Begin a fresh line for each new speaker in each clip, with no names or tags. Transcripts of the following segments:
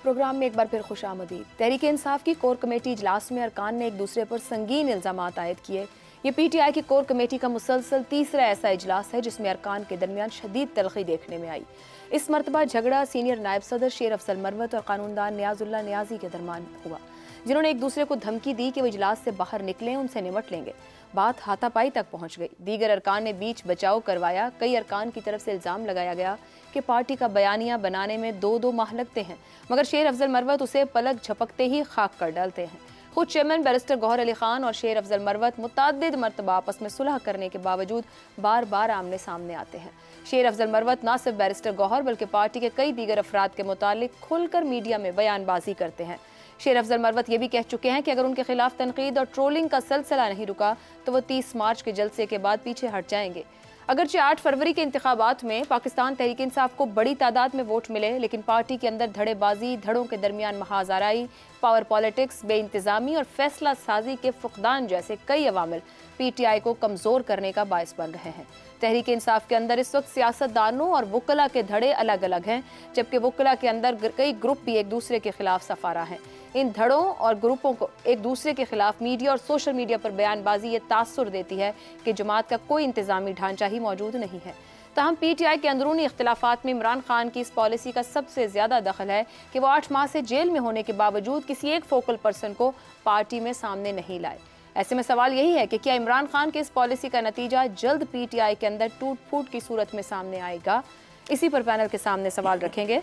Programme में एक बार फिर खुशामदीद। तहरीक इंसाफ की कोर कमेटी इजलास में अरकान ने एक दूसरे पर संगीन इल्जामात आयद किए। ये पीटीआई की कोर कमेटी का मुसलसल तीसरा ऐसा इजलास है जिसमें अरकान के दरमियान शदीद तलखी देखने में आई। इस मरतबा झगड़ा सीनियर नायब सदर शेर अफजल मरवत और कानूनदान नियाजुल्लाह नियाजी के दरमियान हुआ, जिन्होंने एक दूसरे को धमकी दी कि वो इजलास से बाहर निकलें, उनसे निमट लेंगे। बात हाथापाई तक पहुंच गई। दीगर अरकान ने बीच बचाव करवाया। कई अरकान की तरफ से इल्ज़ाम लगाया गया कि पार्टी का बयानिया बनाने में 2-2 माह लगते हैं, मगर शेर अफजल मरवत उसे पलक झपकते ही खाक कर डालते हैं। खुद चेयरमैन बैरिस्टर गौहर अली खान और शेर अफजल मरवत मुतअद्दिद मरतबा आपस में सुलह करने के बावजूद बार बार आमने सामने आते हैं। शेर अफजल मरवत न सिर्फ बैरिस्टर गौहर बल्कि पार्टी के कई दीगर अफराद के मुतालिक खुलकर मीडिया में बयानबाजी करते हैं। शेर अफजल मरवत ये भी कह चुके हैं कि अगर उनके खिलाफ तनकीद और ट्रोलिंग का सिलसिला नहीं रुका तो वो 30 मार्च के जलसे के बाद पीछे हट जाएंगे। अगरचे 8 फरवरी के इंतखाबात में पाकिस्तान तहरीक इंसाफ को बड़ी तादाद में वोट मिले, लेकिन पार्टी के अंदर धड़ेबाजी, धड़ों के दरमियान महाजराई, पावर पॉलिटिक्स, बेइंतजामी और फैसला साजी के फुकदान जैसे कई अवामिल पीटीआई को कमज़ोर करने का बायस बन रहे हैं। तहरीक इंसाफ के अंदर इस वक्त सियासतदानों और वकला के धड़े अलग अलग हैं, जबकि वकला के अंदर कई ग्रुप भी एक दूसरे के खिलाफ सफारा हैं। इन धड़ों और ग्रुपों को एक दूसरे के खिलाफ मीडिया और सोशल मीडिया पर बयानबाजी ये तासुर देती है कि जमात का कोई इंतजामी ढांचा ही मौजूद नहीं है। ताहम पीटीआई के अंदरूनी इख्तिलाफात में इमरान खान की इस पॉलिसी का सबसे ज़्यादा दखल है कि वो 8 माह से जेल में होने के बावजूद किसी एक फोकल पर्सन को पार्टी में सामने नहीं लाए। ऐसे में सवाल यही है कि क्या इमरान खान की इस पॉलिसी का नतीजा जल्द पीटीआई के अंदर टूट फूट की सूरत में सामने आएगा? इसी पर पैनल के सामने सवाल रखेंगे।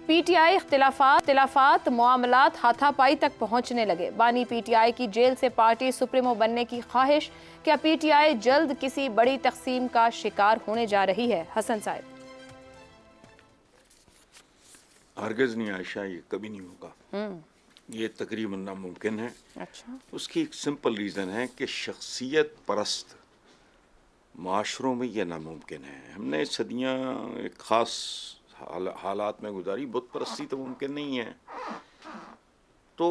पीटीआई इख्तिलाफात मामलात हाथापाई तक पहुंचने लगे। बानी पीटीआई की जेल से पार्टी सुप्रीमो बनने की ख्वाहिश, क्या पीटीआई जल्द किसी बड़ी तकसीम का शिकार होने जा रही है? हसन साहब।
हरगिज़ नहीं आयशा, ये कभी नहीं होगा, ये तकरीबन नामुमकिन है।
अच्छा।
उसकी एक सिंपल रीज़न है कि शख्सियत परस्त माशरों में ये नामुमकिन है। हमने सदियाँ एक ख़ास हालात में गुजारी, बुत परस्ती तो मुमकिन नहीं है, तो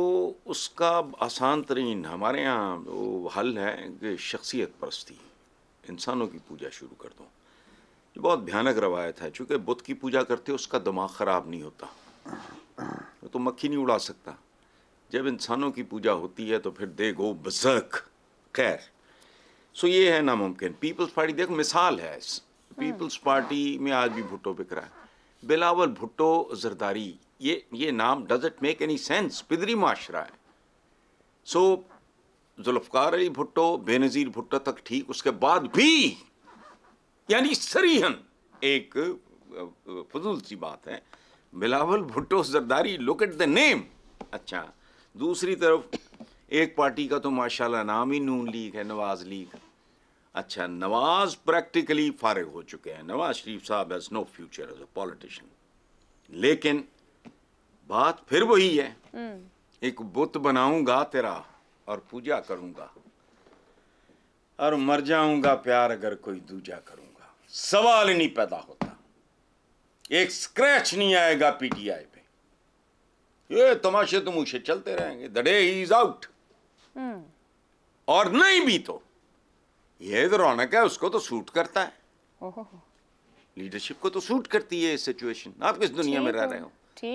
उसका आसान तरीन हमारे यहाँ वो हल है कि शख्सियत परस्ती, इंसानों की पूजा शुरू कर दो। ये बहुत भयानक रवायत है, चूँकि बुत की पूजा करते उसका दिमाग ख़राब नहीं होता, तो मक्खी नहीं उड़ा सकता। जब इंसानों की पूजा होती है तो फिर दे गो बज़र्क। खैर, सो ये है नामुमकिन। पीपल्स पार्टी देखो मिसाल है, पीपल्स पार्टी में आज भी भुट्टो बिक रहा है। बिलावल भुट्टो जरदारी, ये नाम does it make any sense? पिदरी माशरा है। सो जुल्फ़कार अली भुट्टो, बेनज़ीर भुट्टो तक ठीक, उसके बाद भी यानी सरीहन एक फजूल सी बात है, Bilawal Bhutto Zardari, look at the name. अच्छा, दूसरी तरफ एक पार्टी का तो माशाल्लाह नाम ही नून लीग है, नवाज लीग। अच्छा, नवाज प्रैक्टिकली फारिग हो चुके हैं। नवाज शरीफ साहब has no future as a politician. लेकिन बात फिर वही है, एक बुत बनाऊंगा तेरा और पूजा करूंगा और मर जाऊंगा प्यार अगर कोई दूजा करूंगा। सवाल ही नहीं पैदा होता, एक स्क्रैच नहीं आएगा पीटीआई पे। ये तमाशे तो मुझे चलते रहेंगे। The day he is out, और नहीं भी तो ये तो रौनक है, उसको तो सूट करता है, लीडरशिप को तो सूट करती है ये सिचुएशन। आप किस दुनिया में रह रहे हो?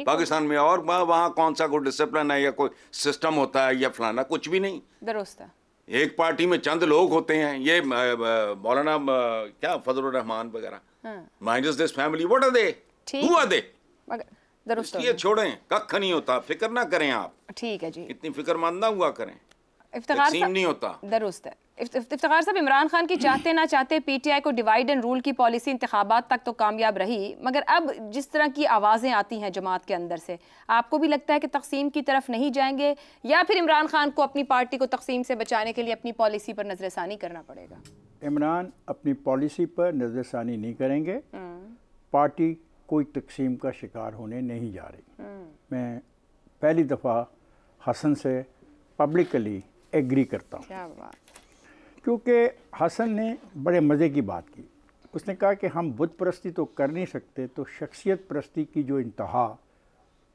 पाकिस्तान में और वहाँ कौन सा कोई डिसिप्लिन है या कोई सिस्टम होता है या फलाना? कुछ भी नहीं। दुरुस्त है। एक पार्टी में चंद लोग होते हैं, ये मौलाना क्या फजलुर रहमान वगैरह, minus this family, what are they, who are they? इसलिए छोड़ें, कख नहीं होता, फिक्र ना करें आप। ठीक है जी, इतनी फिक्रमंद ना हुआ करें,
इफ्तिखार
नहीं होता।
दुरुस्त है। इफ्तिखार साहब, इमरान खान की चाहते ना चाहते पीटीआई को डिवाइड एंड रूल की पॉलिसी इंतखाबात तक तो कामयाब रही, मगर अब जिस तरह की आवाज़ें आती हैं जमात के अंदर से, आपको भी लगता है कि तकसीम की तरफ नहीं जाएंगे, या फिर इमरान खान को अपनी पार्टी को तकसीम से बचाने के लिए अपनी पॉलिसी पर नजरसानी करना पड़ेगा?
इमरान अपनी पॉलिसी पर नजरसानी नहीं करेंगे, पार्टी कोई तकसीम का शिकार होने नहीं जा रही। मैं पहली दफ़ा हसन से पब्लिकली एग्री करता हूँ।
क्या बात।
क्योंकि हसन ने बड़े मज़े की बात की। उसने कहा कि हम बुत परस्ती तो कर नहीं सकते, तो शख्सियत परस्ती की जो इंतहा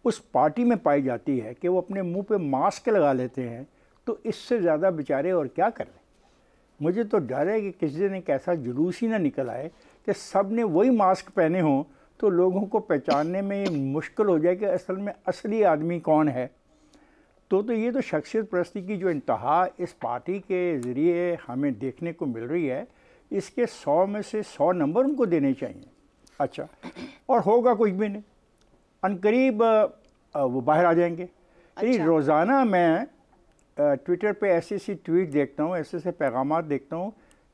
उस पार्टी में पाई जाती है कि वो अपने मुंह पे मास्क लगा लेते हैं, तो इससे ज़्यादा बेचारे और क्या कर लें। मुझे तो डर है कि किसी दिन एक ऐसा जुलूस ही ना निकल आए कि सब ने वही मास्क पहने हों तो लोगों को पहचानने में ये मुश्किल हो जाए कि असल में असली आदमी कौन है। तो ये तो शख्सियत परस्ती की जो इंतहा इस पार्टी के ज़रिए हमें देखने को मिल रही है, इसके 100 में से 100 नंबर उनको देने चाहिए। अच्छा, और होगा कुछ भी नहीं, अनकरीब वो बाहर आ जाएंगे। यानी रोज़ाना मैं ट्विटर पे ऐसी ऐसी ट्वीट देखता हूँ, ऐसे ऐसे पैगामात देखता हूँ,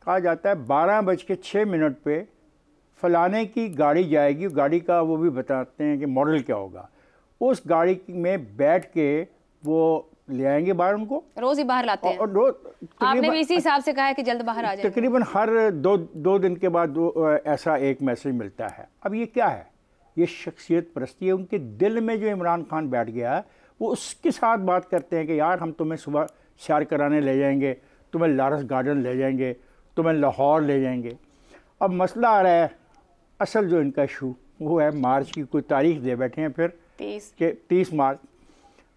कहा जाता है 12:06 पे फलाने की गाड़ी जाएगी, गाड़ी का वो भी बताते हैं कि मॉडल क्या होगा, उस गाड़ी में बैठ के वो ले आएंगे बाहर, उनको
रोज ही बाहर लाते हैं। और आपने भी इसी हिसाब से कहा है कि जल्द बाहर आ जाए।
तकरीबन हर दो दिन के बाद ऐसा एक मैसेज मिलता है। अब ये क्या है? ये शख्सियत परस्ती है। उनके दिल में जो इमरान खान बैठ गया है, वो उसके साथ बात करते हैं कि यार हम तुम्हें सुबह सैर कराने ले जाएंगे, तुम्हें लारस गार्डन ले जाएंगे, तुम्हें लाहौर ले जाएंगे। अब मसला आ रहा है, असल जो इनका इशू वो है मार्च की कोई तारीख दे बैठे हैं फिर 30 मार्च।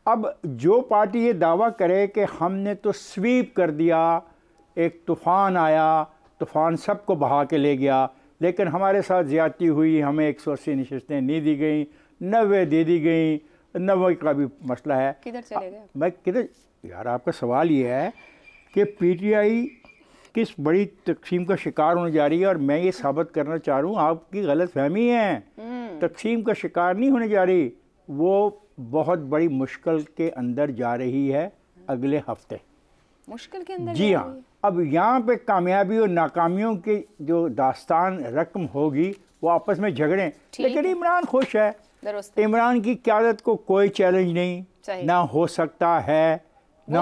अब जो पार्टी ये दावा करे कि हमने तो स्वीप कर दिया, एक तूफ़ान आया, तूफ़ान सबको बहा के ले गया, लेकिन हमारे साथ ज़्यादती हुई, हमें 180 नशस्तें नहीं दी गई, 90 दे दी गई, 90 का भी मसला है।
किधर चले गए?
मैं किधर यार, आपका सवाल ये है कि पीटीआई किस बड़ी तकसीम का शिकार होने जा रही है, और मैं ये साबित करना चाह रहा हूँ आपकी गलत फहमी है। तकसीम का शिकार नहीं होने जा रही, वो बहुत बड़ी मुश्किल के अंदर जा रही है अगले हफ्ते।
मुश्किल के अंदर?
जी हाँ। अब यहाँ पे कामयाबी और नाकामियों की जो दास्तान रकम होगी, वो आपस में झगड़ें, लेकिन इमरान खुश है। इमरान की क़यादत को कोई चैलेंज नहीं, ना हो सकता है, ना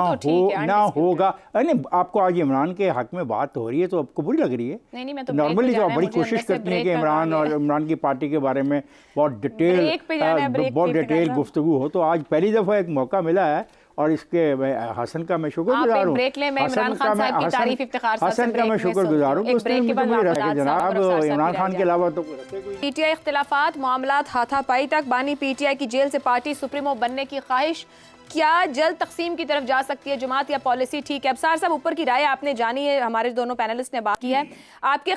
होगा। अरे आपको आज इमरान के हक में बात हो रही है तो आपको बुरी लग रही है?
नहीं, मैं तो
नॉर्मली जो बड़ी कोशिश करती है कि इमरान और इमरान की पार्टी के बारे में बहुत डिटेल गुफ्तगू हो, तो आज पहली दफ़ा एक मौका मिला है, और इसके हसन का मैं शुक्रगुजार हूँ। हसन का मैं शुक्रगुजार हूँ। जनाब इमरान खान के अलावा तो
पीटीआई इख्तिलाफात, मामलात हाथापाई तक, बानी पीटीआई की जेल से पार्टी सुप्रीमो बनने की ख्वाहिश, क्या जल्द तकसीम की तरफ जा सकती है जमात या पॉलिसी ठीक है? अबसार साहब, ऊपर की राय आपने जानी है, हमारे दोनों पैनलिस्ट ने बात की है। आपके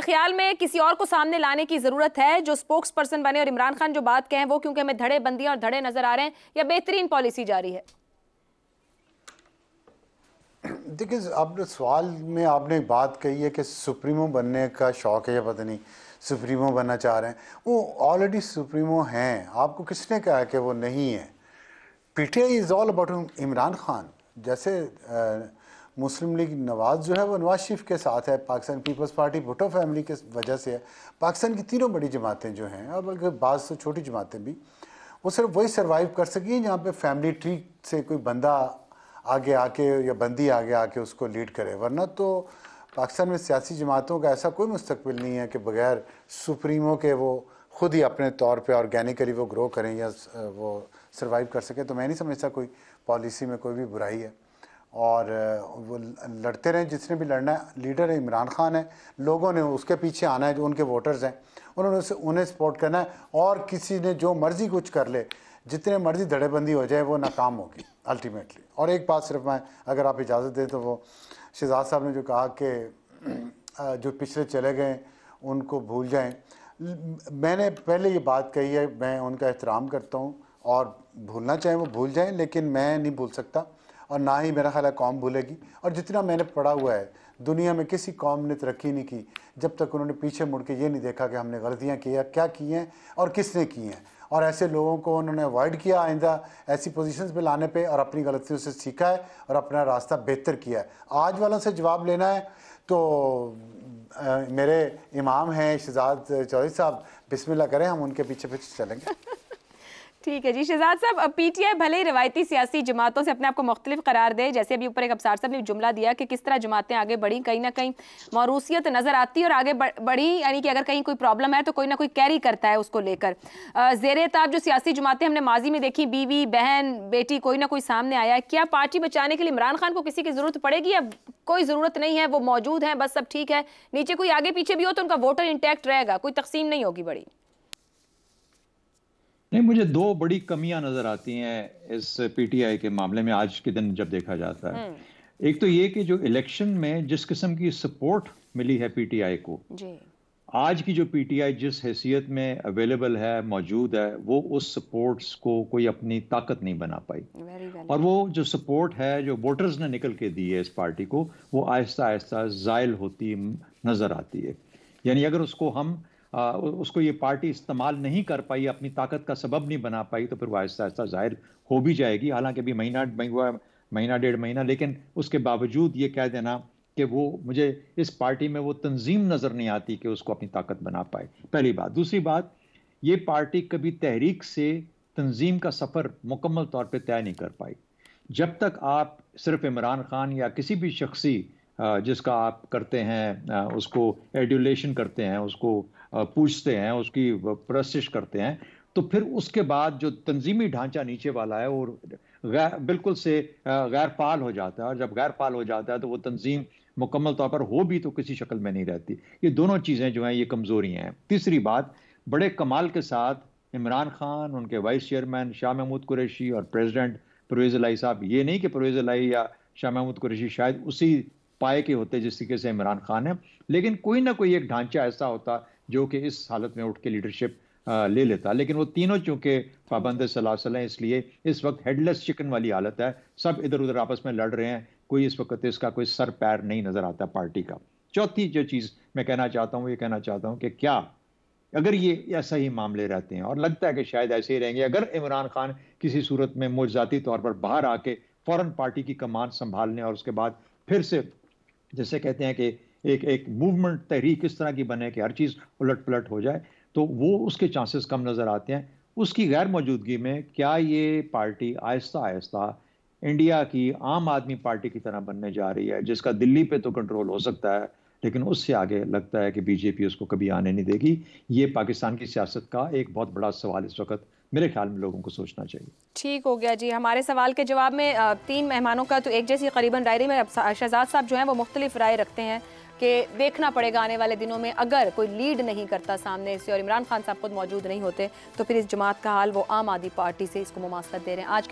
ख्याल में किसी और को सामने लाने की जरूरत है जो स्पोक्स पर्सन बने, और इमरान खान जो बात कहें वो, क्योंकि हमें धड़े बंदियां और धड़े नजर आ रहे हैं, या बेहतरीन पॉलिसी जारी है?
देखिए, आपने सवाल में आपने एक बात कही है कि सुप्रीमो बनने का शौक है या पता नहीं सुप्रीमो बनना चाह रहे हैं। वो ऑलरेडी सुप्रीमो हैं, आपको किसने कहा कि वो नहीं है? PTI is all about Imran Khan. जैसे मुस्लिम लीग नवाज़ जो है वो नवाज शरीफ के साथ है, Pakistan Peoples Party Bhutto family के वजह से है। पाकिस्तान की तीनों बड़ी जमातें जो हैं, और बल्कि बाज़ तो छोटी जमातें भी, वो सिर्फ वही सर्वाइव कर सकी हैं जहाँ पे फैमिली ट्री से कोई बंदा आगे आके या बंदी आगे आके उसको लीड करे। वरना तो पाकिस्तान में सियासी जमातों का ऐसा कोई मुस्तकबिल नहीं है कि बगैर सुप्रीमो के वो खुद ही अपने तौर पे ऑर्गेनिकली वो ग्रो करें या वो सर्वाइव कर सकें। तो मैं नहीं समझता कोई पॉलिसी में कोई भी बुराई है, और वो लड़ते रहें, जिसने भी लड़ना है। लीडर है इमरान खान है, लोगों ने उसके पीछे आना है, जो उनके वोटर्स हैं उन्होंने उन्हें सपोर्ट करना है, और किसी ने जो मर्जी कुछ कर ले, जितने मर्जी धड़ेबंदी हो जाए, वो नाकाम होगी अल्टीमेटली। और एक बात सिर्फ मैं, अगर आप इजाज़त दें, तो वो शहजाद साहब ने जो कहा कि जो पिछले चले गए उनको भूल जाएं, मैंने पहले ये बात कही है, मैं उनका एहतराम करता हूँ, और भूलना चाहें वो भूल जाएं, लेकिन मैं नहीं भूल सकता, और ना ही मेरा ख्याल है कौम भूलेगी। और जितना मैंने पढ़ा हुआ है, दुनिया में किसी कौम ने तरक्की नहीं की जब तक उन्होंने पीछे मुड़ के ये नहीं देखा कि हमने गलतियाँ की है, क्या की हैं और किसने की हैं, और ऐसे लोगों को उन्होंने अवॉइड किया आइंदा ऐसी पोजीशंस पे लाने पे, और अपनी गलतियों से सीखा है और अपना रास्ता बेहतर किया है। आज वालों से जवाब लेना है तो मेरे इमाम हैं शहजाद चौधरी साहब, बिस्मिल्लाह करें, हम उनके पीछे पीछे चलेंगे।
ठीक है जी। शहजाद साहब, अब पीटीआई भले ही रवायती सियासी जमातों से अपने आप को मुख्तलिफ करार दे, जैसे अभी ऊपर एक अबसार साहब ने जुमला दिया कि किस तरह जमातें आगे बढ़ी, कहीं ना कहीं मौरूसियत नज़र आती है और आगे बढ़ी, यानी कि अगर कहीं कोई प्रॉब्लम है तो कोई ना कोई कैरी करता है उसको लेकर। ज़ेरे ताब जो सियासी जमातें हमने माजी में देखी, बीवी बहन बेटी कोई ना कोई सामने आया है, क्या पार्टी बचाने के लिए इमरान खान को किसी की ज़रूरत पड़ेगी या कोई ज़रूरत नहीं है, वो मौजूद है, बस सब ठीक है, नीचे कोई आगे पीछे भी हो तो उनका वोटर इंटैक्ट रहेगा, कोई तकसीम नहीं होगी बड़ी?
नहीं, मुझे दो बड़ी कमियां नजर आती हैं इस पीटीआई के मामले में आज के दिन जब देखा जाता है। एक तो ये कि जो इलेक्शन में जिस किस्म की सपोर्ट मिली है पीटीआई को,
जी,
आज की जो पीटीआई जिस हैसियत में अवेलेबल है, मौजूद है, वो उस सपोर्ट्स को कोई अपनी ताकत नहीं बना पाई। और वो जो सपोर्ट है जो वोटर्स ने निकल के दी है इस पार्टी को, वो आहिस्ता आहिस्ता ज़ाइल होती नज़र आती है। यानी अगर उसको हम उसको ये पार्टी इस्तेमाल नहीं कर पाई, अपनी ताकत का सबब नहीं बना पाई, तो फिर वो आहिस्ता आहिस्ता ज़ाहिर हो भी जाएगी। हालांकि अभी महीना डेढ़ महीना, लेकिन उसके बावजूद ये कह देना कि वो मुझे इस पार्टी में वो तंजीम नज़र नहीं आती कि उसको अपनी ताकत बना पाए, पहली बात। दूसरी बात, ये पार्टी कभी तहरीक से तंजीम का सफ़र मुकम्मल तौर पे तय नहीं कर पाई। जब तक आप सिर्फ इमरान खान या किसी भी शख्सी जिसका आप करते हैं, उसको एड्यूलेशन करते हैं, उसको पूछते हैं, उसकी परस्तिश करते हैं, तो फिर उसके बाद जो तंजीमी ढांचा नीचे वाला है वो बिल्कुल से गैर फाल हो जाता है। और जब गैर फाल हो जाता है तो वो तंजीम मुकम्मल तौर पर हो भी तो किसी शक्ल में नहीं रहती। ये दोनों चीज़ें जो हैं ये कमज़ोरियाँ हैं। तीसरी बात, बड़े कमाल के साथ इमरान खान, उनके वाइस चेयरमैन शाह महमूद कुरैशी और प्रेसिडेंट परवेज़ इलाही साहब, ये नहीं कि परवेज़ इलाही या शाह महमूद कुरैशी शायद उसी पाए के होते जिस तरीके से इमरान खान है, लेकिन कोई ना कोई एक ढांचा ऐसा होता जो कि इस हालत में उठ के लीडरशिप ले लेता। लेकिन वो तीनों चूंकि पाबंद सलासल हैं, इसलिए इस वक्त हेडलेस चिकन वाली हालत है। सब इधर उधर आपस में लड़ रहे हैं, कोई इस वक्त इसका कोई सर पैर नहीं नजर आता पार्टी का। चौथी जो चीज़ मैं कहना चाहता हूँ, ये कहना चाहता हूँ कि क्या अगर ये ऐसा ही मामले रहते हैं, और लगता है कि शायद ऐसे ही रहेंगे, अगर इमरान खान किसी सूरत में मुआवजाती तौर पर बाहर आके फौरन पार्टी की कमान संभालने और उसके बाद फिर से जैसे कहते हैं कि एक मूवमेंट, तहरीक इस तरह की बने कि हर चीज़ उलट पलट हो जाए, तो वो उसके चांसेस कम नज़र आते हैं। उसकी गैर मौजूदगी में क्या ये पार्टी आहिस्ता आहिस्ता इंडिया की आम आदमी पार्टी की तरह बनने जा रही है, जिसका दिल्ली पे तो कंट्रोल हो सकता है, लेकिन उससे आगे लगता है कि बीजेपी उसको कभी आने नहीं देगी। ये पाकिस्तान की सियासत का एक बहुत बड़ा सवाल इस वक्त मेरे ख्याल में लोगों को सोचना चाहिए।
ठीक हो गया जी। हमारे सवाल के जवाब में 3 मेहमानों का तो एक जैसी करीबन राय में शहजाद साहब जो हैं वो मुख्तलिफ राय रखते हैं कि देखना पड़ेगा आने वाले दिनों में, अगर कोई लीड नहीं करता सामने से और इमरान खान साहब खुद मौजूद नहीं होते, तो फिर इस जमात का हाल वो आम आदमी पार्टी से इसको मुमासलत दे रहे हैं। आज के